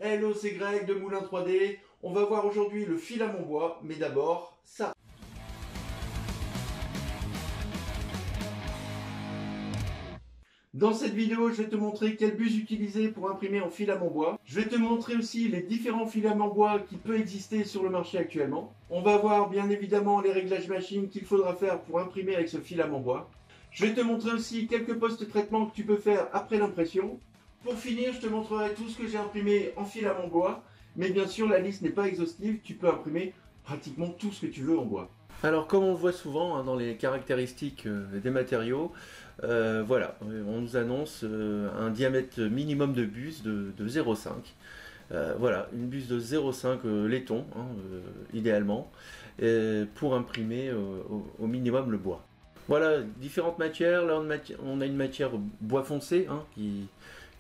Hello, c'est Greg de Moulin 3D. On va voir aujourd'hui le filament bois, mais d'abord ça. Dans cette vidéo, je vais te montrer quelle buse utiliser pour imprimer en filament bois. Je vais te montrer aussi les différents filaments bois qui peuvent exister sur le marché actuellement. On va voir bien évidemment les réglages machine qu'il faudra faire pour imprimer avec ce filament bois. Je vais te montrer aussi quelques post-traitements que tu peux faire après l'impression. Pour finir, je te montrerai tout ce que j'ai imprimé en filament bois. Mais bien sûr, la liste n'est pas exhaustive. Tu peux imprimer pratiquement tout ce que tu veux en bois. Alors, comme on le voit souvent dans les caractéristiques des matériaux, voilà, on nous annonce un diamètre minimum de buse de 0,5. Voilà, une buse de 0,5 laiton, idéalement, pour imprimer au minimum le bois. Voilà, différentes matières. Là, on a une matière bois foncé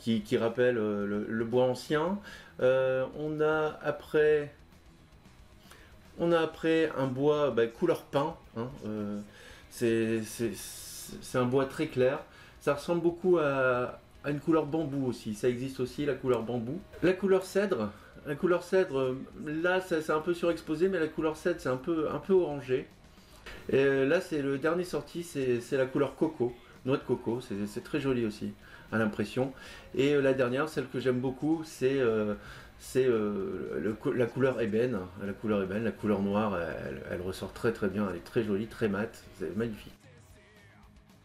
qui rappelle le bois ancien. On a après un bois couleur pain. C'est un bois très clair. Ça ressemble beaucoup à une couleur bambou aussi. Ça existe aussi, la couleur bambou. La couleur cèdre, là c'est un peu surexposé, mais la couleur cèdre c'est un peu orangé. Et là c'est le dernier sorti, c'est la couleur coco, noix de coco. C'est très joli aussi à l'impression. Et la dernière, celle que j'aime beaucoup, c'est la couleur ébène. La couleur noire, elle ressort très très bien. Elle est très jolie, très mate. C'est magnifique.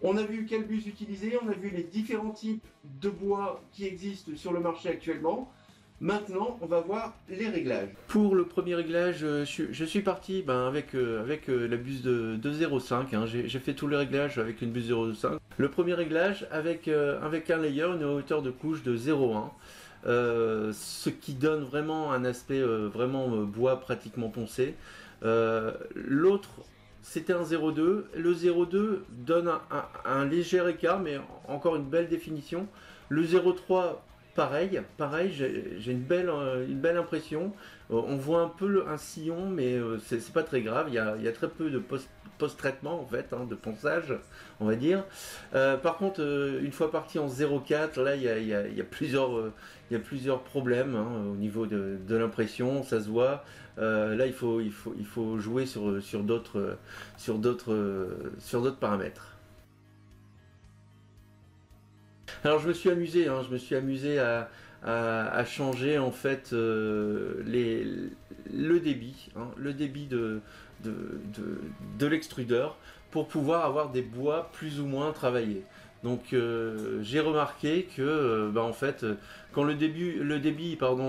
On a vu quelle buse utiliser, on a vu les différents types de bois qui existent sur le marché actuellement. Maintenant, on va voir les réglages. Pour le premier réglage, je suis parti avec la buse de 0,5. J'ai fait tous les réglages avec une buse 0,5. Le premier réglage avec un layer, une hauteur de couche de 0,1. Ce qui donne vraiment un aspect vraiment bois pratiquement poncé. L'autre, c'était un 0,2. Le 0,2 donne un léger écart, mais encore une belle définition. Le 0,3, pareil, j'ai une belle impression. On voit un peu un sillon, mais c'est pas très grave. Il y a très peu de post-traitement en fait, de ponçage, on va dire. Par contre, une fois parti en 0,4, là il y a plusieurs problèmes au niveau de l'impression, ça se voit. Là il faut jouer sur d'autres paramètres. Alors je me suis amusé à changer en fait le débit, de l'extrudeur pour pouvoir avoir des bois plus ou moins travaillés. Donc j'ai remarqué que en fait quand le débit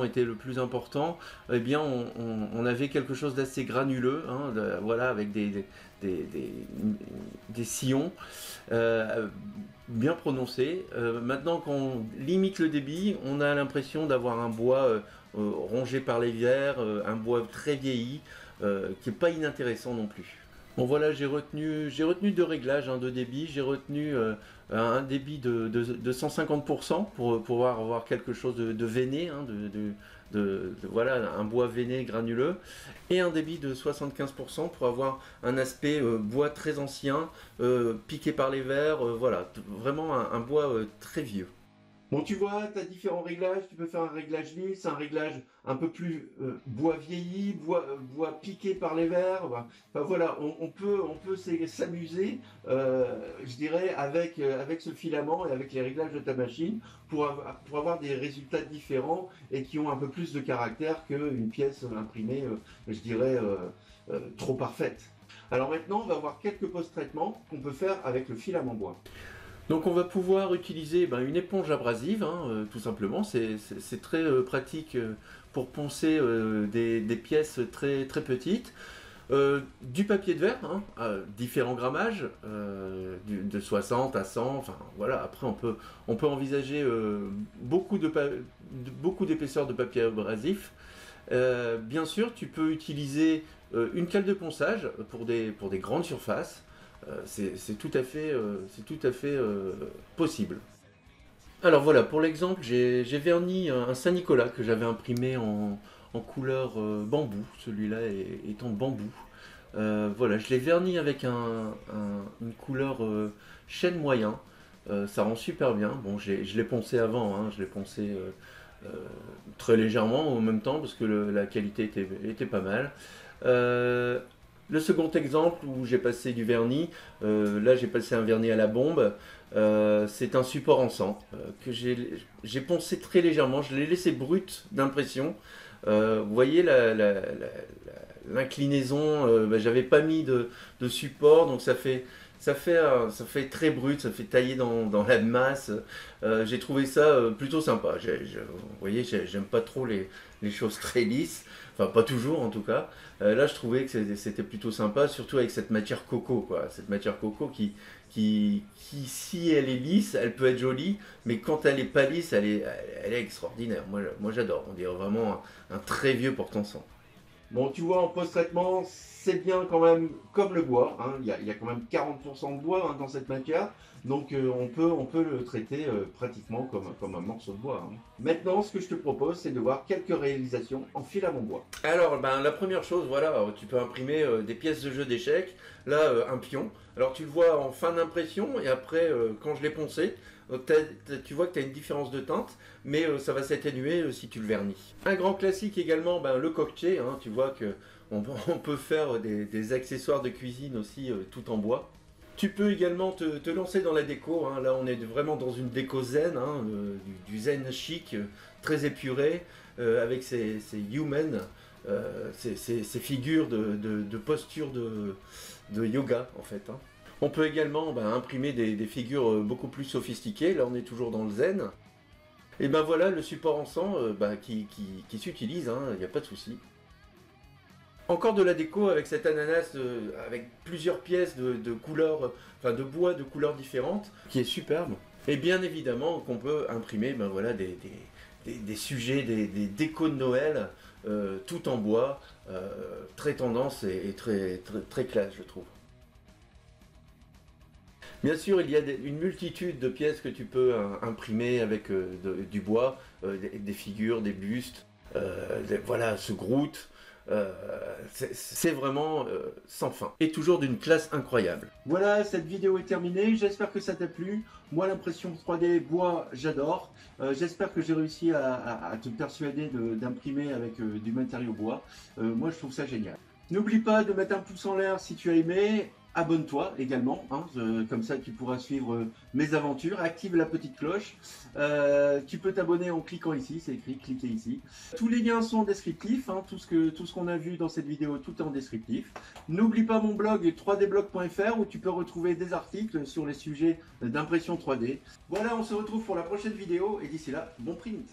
était le plus important, eh bien on avait quelque chose d'assez granuleux, voilà, avec des sillons bien prononcés. Maintenant qu'on limite le débit, on a l'impression d'avoir un bois rongé par les vers, un bois très vieilli, qui n'est pas inintéressant non plus. Bon voilà, j'ai retenu deux réglages de débit. J'ai retenu un débit de 150% pour pouvoir avoir quelque chose de veiné, voilà, un bois veiné granuleux, et un débit de 75% pour avoir un aspect bois très ancien, piqué par les vers, voilà, vraiment un bois très vieux. Bon, tu vois, tu as différents réglages. Tu peux faire un réglage lisse, un réglage un peu plus bois vieilli, bois piqué par les vers. Enfin, voilà, on peut s'amuser, je dirais, avec ce filament et avec les réglages de ta machine pour avoir des résultats différents et qui ont un peu plus de caractère qu'une pièce imprimée, je dirais, trop parfaite. Alors maintenant, on va voir quelques post-traitements qu'on peut faire avec le filament bois. Donc on va pouvoir utiliser une éponge abrasive, tout simplement. C'est très pratique pour poncer des pièces très, très petites. Du papier de verre, différents grammages, de 60 à 100, enfin voilà. Après on peut envisager beaucoup d'épaisseur de papier abrasif. Bien sûr, tu peux utiliser une cale de ponçage pour des grandes surfaces. C'est tout à fait possible. Alors voilà, pour l'exemple, j'ai verni un Saint-Nicolas que j'avais imprimé en couleur bambou, celui-là étant bambou. Voilà, je l'ai verni avec une couleur chêne moyen. Ça rend super bien. Bon, je l'ai poncé avant, je l'ai poncé très légèrement en même temps parce que la qualité était pas mal. Le second exemple où j'ai passé du vernis, là j'ai passé un vernis à la bombe, c'est un support en sang que j'ai poncé très légèrement, je l'ai laissé brut d'impression. Vous voyez l'inclinaison, j'avais pas mis de support, donc ça fait très brut, ça fait tailler dans la masse. J'ai trouvé ça plutôt sympa. Vous voyez, j'aime pas trop les choses très lisses, enfin pas toujours en tout cas. Là, je trouvais que c'était plutôt sympa, surtout avec cette matière coco, quoi. Cette matière coco qui, si elle est lisse, elle peut être jolie, mais quand elle est pas lisse, elle est extraordinaire. Moi j'adore. On dirait vraiment un très vieux porte-encens. Bon, tu vois, en post-traitement, c'est bien quand même comme le bois, hein. Il y a quand même 40% de bois, hein, dans cette matière. Donc on peut le traiter pratiquement comme un morceau de bois, hein. Maintenant, ce que je te propose, c'est de voir quelques réalisations en filament bois. Alors, ben, la première chose, voilà, tu peux imprimer des pièces de jeu d'échecs. Là, un pion. Alors tu le vois en fin d'impression et après, quand je l'ai poncé, tu vois que tu as une différence de teinte, mais ça va s'atténuer si tu le vernis. Un grand classique également, ben, le coquetier, hein, tu vois que on peut faire des accessoires de cuisine aussi tout en bois. Tu peux également te lancer dans la déco, hein. Là on est vraiment dans une déco zen, hein, du zen chic, très épuré, avec ces humans, ces figures de posture de yoga en fait, hein. On peut également imprimer des figures beaucoup plus sophistiquées, là on est toujours dans le zen. Et ben voilà le support en sang qui s'utilise, hein, il n'y a pas de souci. Encore de la déco avec cet ananas, avec plusieurs pièces de couleurs, enfin de bois de couleurs différentes, qui est superbe. Et bien évidemment qu'on peut imprimer voilà, des sujets, des décos de Noël, tout en bois, très tendance et très classe, je trouve. Bien sûr, il y a une multitude de pièces que tu peux imprimer avec du bois, des figures, des bustes, voilà, ce Groot. C'est vraiment sans fin et toujours d'une classe incroyable. Voilà, cette vidéo est terminée, j'espère que ça t'a plu. Moi l'impression 3D bois j'adore, j'espère que j'ai réussi à te persuader d'imprimer avec du matériau bois. Moi je trouve ça génial. N'oublie pas de mettre un pouce en l'air si tu as aimé. Abonne-toi également, hein, comme ça tu pourras suivre mes aventures. Active la petite cloche. Tu peux t'abonner en cliquant ici, c'est écrit, cliquez ici. Tous les liens sont descriptifs, hein, tout ce qu'on a vu dans cette vidéo, tout est en descriptif. N'oublie pas mon blog 3dblog.fr où tu peux retrouver des articles sur les sujets d'impression 3D. Voilà, on se retrouve pour la prochaine vidéo et d'ici là, bon print.